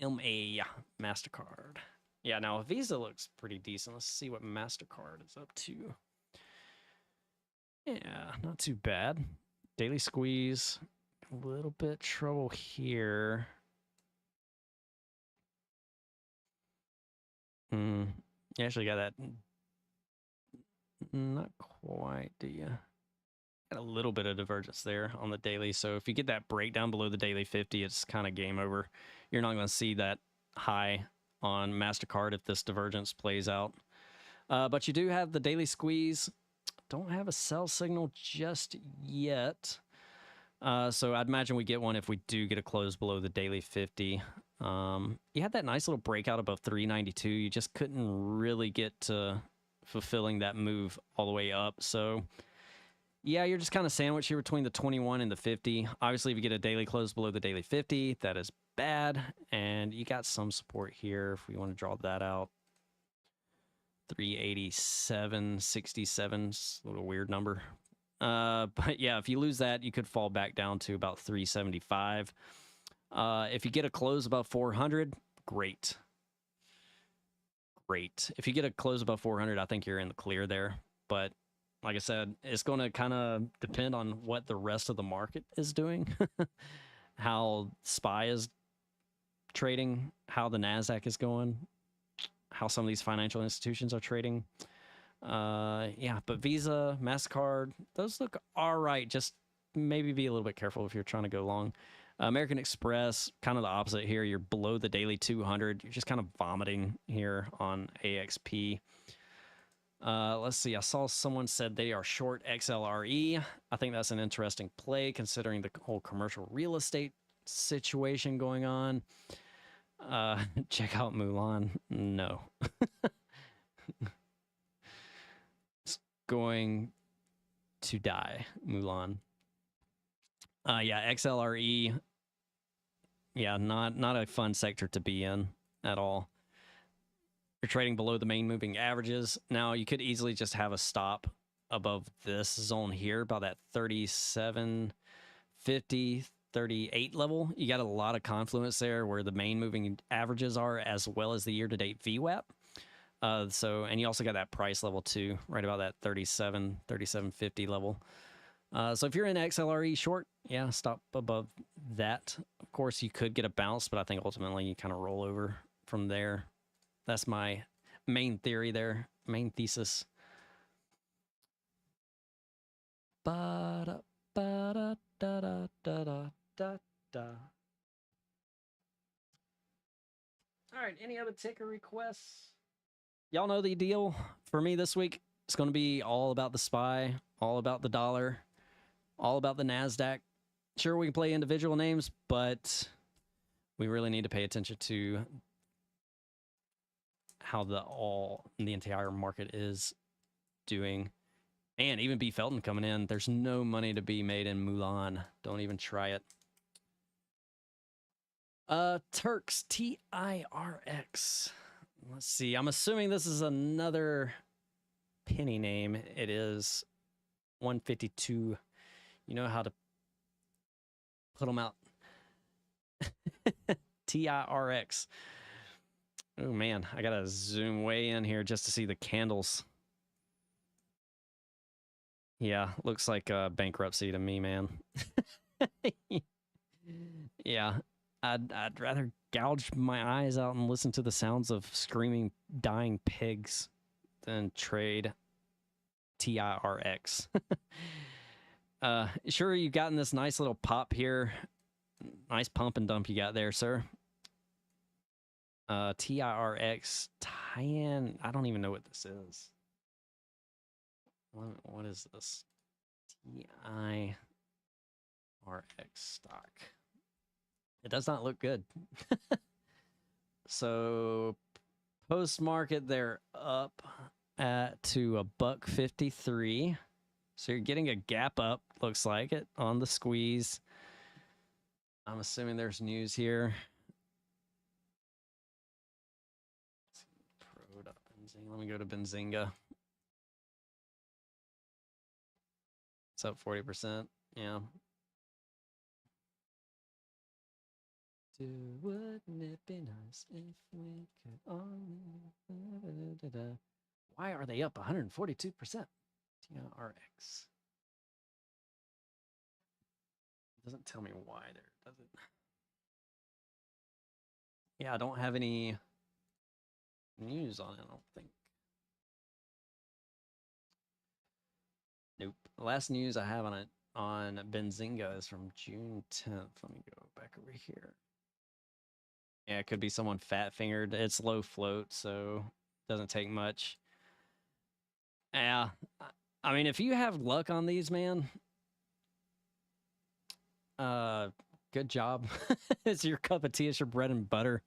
MA MasterCard. Yeah, now Visa looks pretty decent. Let's see what MasterCard is up to. Yeah, not too bad. Daily squeeze. A little bit trouble here. You actually got that. Not quite, do you? Got a little bit of divergence there on the daily. So if you get that breakdown below the daily 50, it's kind of game over. You're not going to see that high on MasterCard if this divergence plays out. But you do have the daily squeeze. Don't have a sell signal just yet. So I'd imagine we get one if we do get a close below the daily 50. You had that nice little breakout above 392. You just couldn't really get to fulfilling that move all the way up. So yeah, you're just kind of sandwiched here between the 21 and the 50. Obviously, if you get a daily close below the daily 50, that is bad. And you got some support here if we want to draw that out. 387.67, a little weird number. But yeah, if you lose that, you could fall back down to about 375. If you get a close above 400, great. Great. If you get a close above 400, I think you're in the clear there. But like I said, it's going to kind of depend on what the rest of the market is doing, how SPY is trading, how the NASDAQ is going, how some of these financial institutions are trading. Yeah, but Visa, MasterCard, those look all right. Just maybe be a little bit careful if you're trying to go long. American Express, kind of the opposite here. You're below the daily 200. You're just kind of vomiting here on AXP. Let's see. I saw someone said they are short XLRE. I think that's an interesting play considering the whole commercial real estate situation going on. Check out Mulan. No. It's going to die, Mulan. Yeah, XLRE. Yeah, not a fun sector to be in at all. You're trading below the main moving averages. Now, you could easily just have a stop above this zone here, about that 37.50, 38 level. You got a lot of confluence there where the main moving averages are, as well as the year-to-date VWAP. And you also got that price level too, right about that 37.50 level. So if you're in XLRE short, yeah, stop above that. Of course, you could get a bounce, but I think ultimately you kind of roll over from there. That's my main theory there, main thesis. All right, any other ticker requests? Y'all know the deal. For me this week, it's going to be all about the SPY, all about the dollar, all about the NASDAQ. Sure, we can play individual names, but we really need to pay attention to how the entire market is doing. And even B. Felton coming in. There's no money to be made in Mulan. Don't even try it. Turks, TIRX. Let's see. I'm assuming this is another penny name. It is 152. You know how to put them out. TIRX. Oh, man. I got to zoom way in here just to see the candles. Yeah, looks like bankruptcy to me, man. Yeah, I'd rather gouge my eyes out and listen to the sounds of screaming, dying pigs than trade TIRX. Sure, you've gotten this nice little pop here. Nice pump and dump you got there, sir. TIRX, tie-in. I don't even know what this is. What is this? TIRX stock. It does not look good. So post market, they're up to $1.53. So you're getting a gap up, looks like it, on the squeeze. I'm assuming there's news here. Let me go to Benzinga. It's up 40%. Yeah. Wouldn't it be nice if we could only... Why are they up 142%? TRX. It doesn't tell me why there, does it? Yeah, I don't have any news on it, I don't think. Nope. The last news I have on it on Benzinga is from June 10th. Let me go back over here. Yeah, it could be someone fat-fingered. It's low float, so it doesn't take much. Yeah. I mean, if you have luck on these, man, Good job. It's your cup of tea. It's your bread and butter.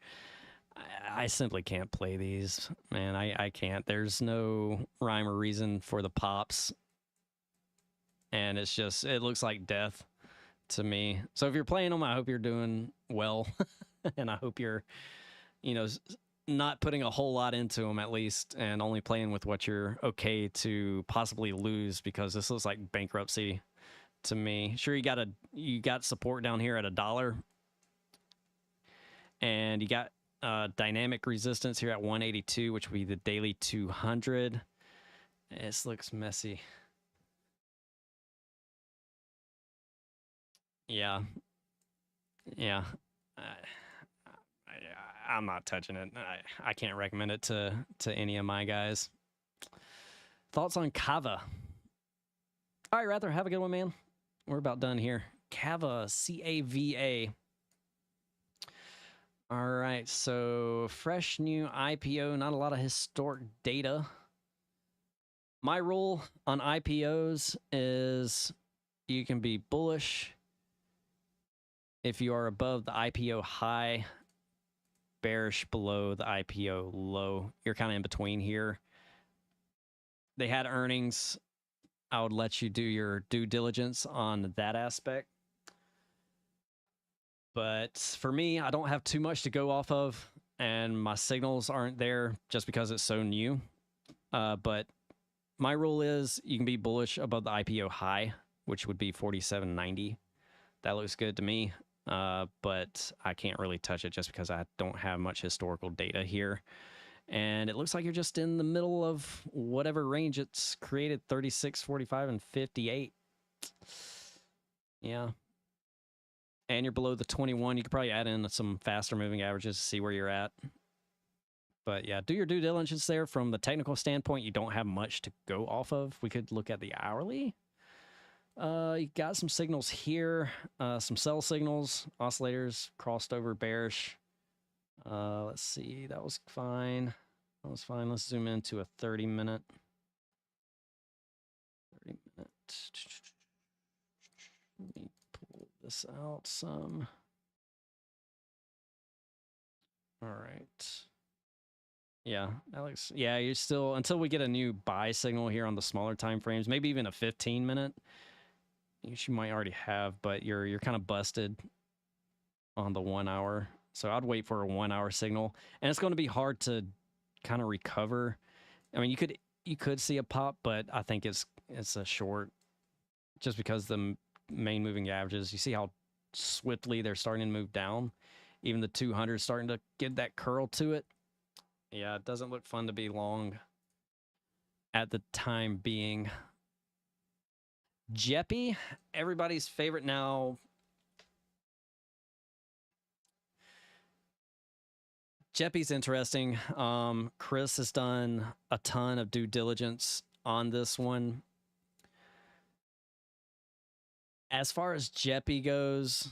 I simply can't play these, man. I can't. There's no rhyme or reason for the pops, and it's just it looks like death to me. So if you're playing them, I hope you're doing well, and I hope you're, you know, not putting a whole lot into them at least, and only playing with what you're okay to possibly lose, because this looks like bankruptcy to me. Sure, you got support down here at $1, and you got dynamic resistance here at 182, which would be the daily 200. This looks messy. Yeah. I'm not touching it. I can't recommend it to any of my guys. Thoughts on Kava? All right, Rather, have a good one, man. We're about done here. Kava, C-A-V-A. All right, so fresh new IPO, not a lot of historic data. My rule on IPOs is you can be bullish if you are above the IPO high, bearish below the IPO low. You're kind of in between here. They had earnings. I would let you do your due diligence on that aspect. But for me, I don't have too much to go off of, and my signals aren't there just because it's so new. But my rule is you can be bullish above the IPO high, which would be 47.90. That looks good to me, but I can't really touch it just because I don't have much historical data here. And it looks like you're just in the middle of whatever range it's created, 36, 45, and 58. Yeah. And you're below the 21. You could probably add in some faster moving averages to see where you're at. But yeah, do your due diligence there. From the technical standpoint, you don't have much to go off of. We could look at the hourly. You got some signals here, some sell signals, oscillators, crossed over bearish. Let's see, that was fine. That was fine. Let's zoom into a 30-minute. 30-minute. Let me pull this out some. All right. Yeah, that looks, yeah, you're still, until we get a new buy signal here on the smaller time frames, maybe even a 15-minute, which you might already have, but you're kind of busted on the 1 hour. So I'd wait for a 1 hour signal, and it's going to be hard to kind of recover. I mean, you could see a pop, but I think it's a short, just because the main moving averages, you see how swiftly they're starting to move down. Even the 200 is starting to get that curl to it. Yeah, it doesn't look fun to be long at the time being. Jeppy, everybody's favorite now. Jeppy's interesting. Chris has done a ton of due diligence on this one. As far as Jeppy goes,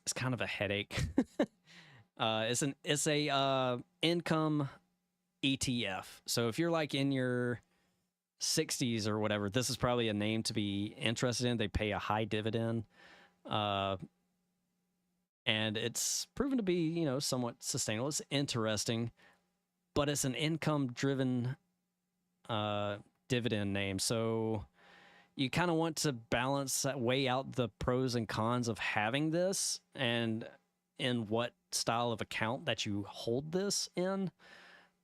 it's kind of a headache. It's a income ETF. So if you're like in your 60s or whatever, this is probably a name to be interested in. They pay a high dividend. And it's proven to be, you know, somewhat sustainable. It's interesting, but it's an income-driven dividend name. So you kind of want to balance that, weigh out the pros and cons of having this, and in what style of account that you hold this in.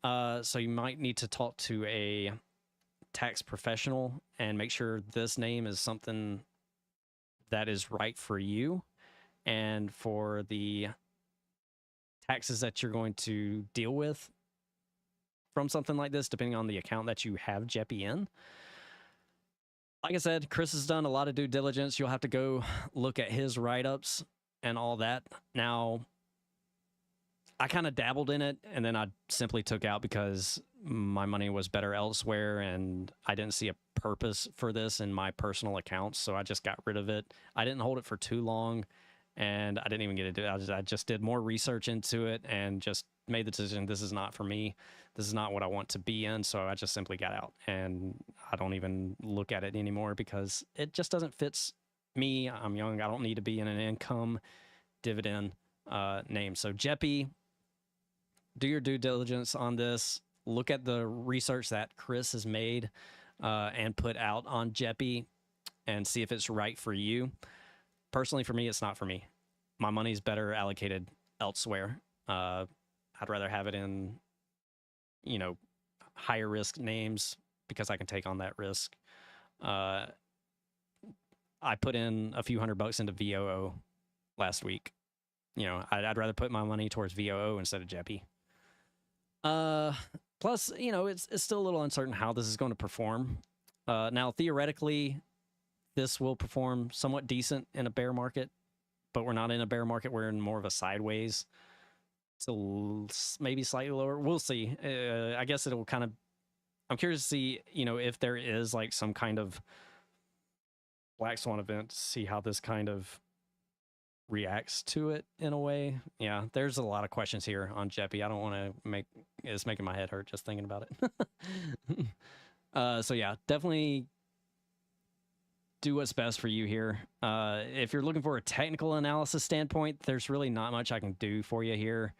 So you might need to talk to a tax professional and make sure this name is something that is right for you and for the taxes that you're going to deal with from something like this, depending on the account that you have Jeppy in. Like I said, Chris has done a lot of due diligence. You'll have to go look at his write-ups and all that. Now, I kind of dabbled in it, and then I simply took out because my money was better elsewhere, and I didn't see a purpose for this in my personal accounts, so I just got rid of it. I didn't hold it for too long, and I didn't even get to do it. I just did more research into it and just made the decision, this is not for me. This is not what I want to be in, so I just simply got out, and I don't even look at it anymore because it just doesn't fit me, I'm young. I don't need to be in an income dividend name. So Jeppy, do your due diligence on this. Look at the research that Chris has made and put out on Jeppy and see if it's right for you. Personally, for me, it's not for me. My money's better allocated elsewhere. I'd rather have it in, higher risk names because I can take on that risk. I put in a few $100 into VOO last week. I'd rather put my money towards VOO instead of Jeppy. Plus, it's still a little uncertain how this is going to perform. Now, theoretically, this will perform somewhat decent in a bear market, but we're not in a bear market. We're in more of a sideways. So maybe slightly lower. We'll see. I guess it'll kind of, I'm curious to see, if there is like some kind of black swan event, see how this kind of reacts to it in a way. Yeah, there's a lot of questions here on Jeppy. I don't want to it's making my head hurt just thinking about it. So yeah, definitely do what's best for you here. If you're looking for a technical analysis standpoint, there's really not much I can do for you here.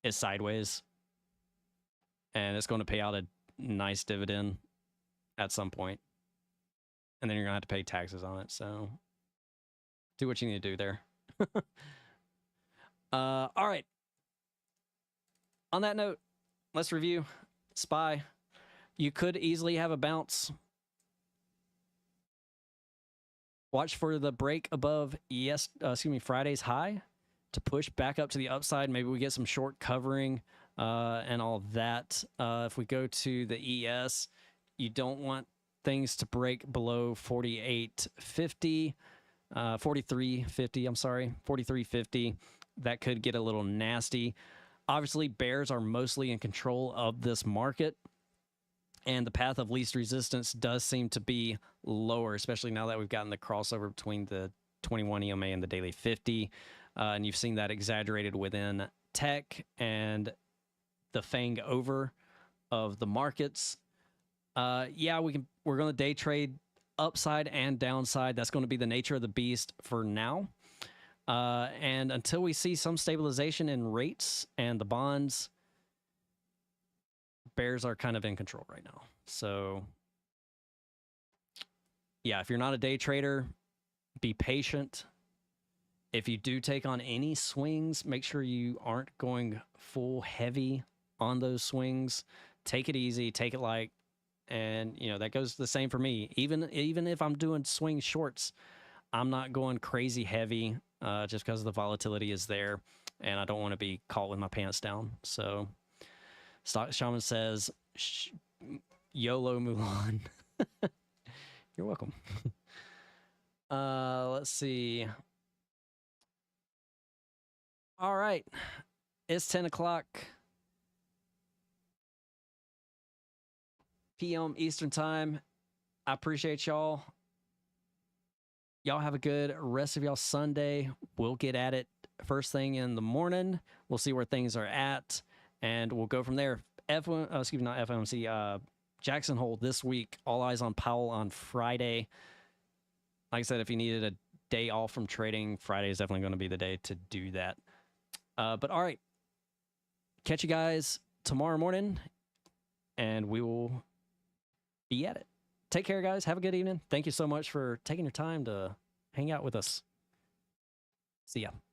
It's sideways, and it's going to pay out a nice dividend at some point, and then you're gonna have to pay taxes on it. So do what you need to do there. All right. On that note, let's review SPY. You could easily have a bounce. Watch for the break above Friday's high to push back up to the upside. Maybe we get some short covering and all that. If we go to the ES, you don't want things to break below 48.50, 43.50. I'm sorry, 43.50. That could get a little nasty. Obviously, bears are mostly in control of this market, and the path of least resistance does seem to be lower, especially now that we've gotten the crossover between the 21 EMA and the daily 50. And you've seen that exaggerated within tech and the fang over of the markets. Yeah, we're going to day trade upside and downside. That's going to be the nature of the beast for now. And until we see some stabilization in rates and the bonds, bears are kind of in control right now. So yeah, if you're not a day trader, be patient. If you do take on any swings, make sure you aren't going full heavy on those swings. Take it easy, take it light. And, that goes the same for me. Even if I'm doing swing shorts, I'm not going crazy heavy just because the volatility is there. And I don't want to be caught with my pants down. So Stock Shaman says, YOLO Mulan. You're welcome. Let's see. All right. It's 10 o'clock p.m. Eastern time. I appreciate y'all. Y'all have a good rest of y'all Sunday. We'll get at it first thing in the morning. We'll see where things are at, and we'll go from there. Not FOMC. Jackson Hole this week. All eyes on Powell on Friday. Like I said, if you needed a day off from trading, Friday is definitely going to be the day to do that. But all right. Catch you guys tomorrow morning, and we will be at it. Take care, guys. Have a good evening. Thank you so much for taking your time to hang out with us. See ya.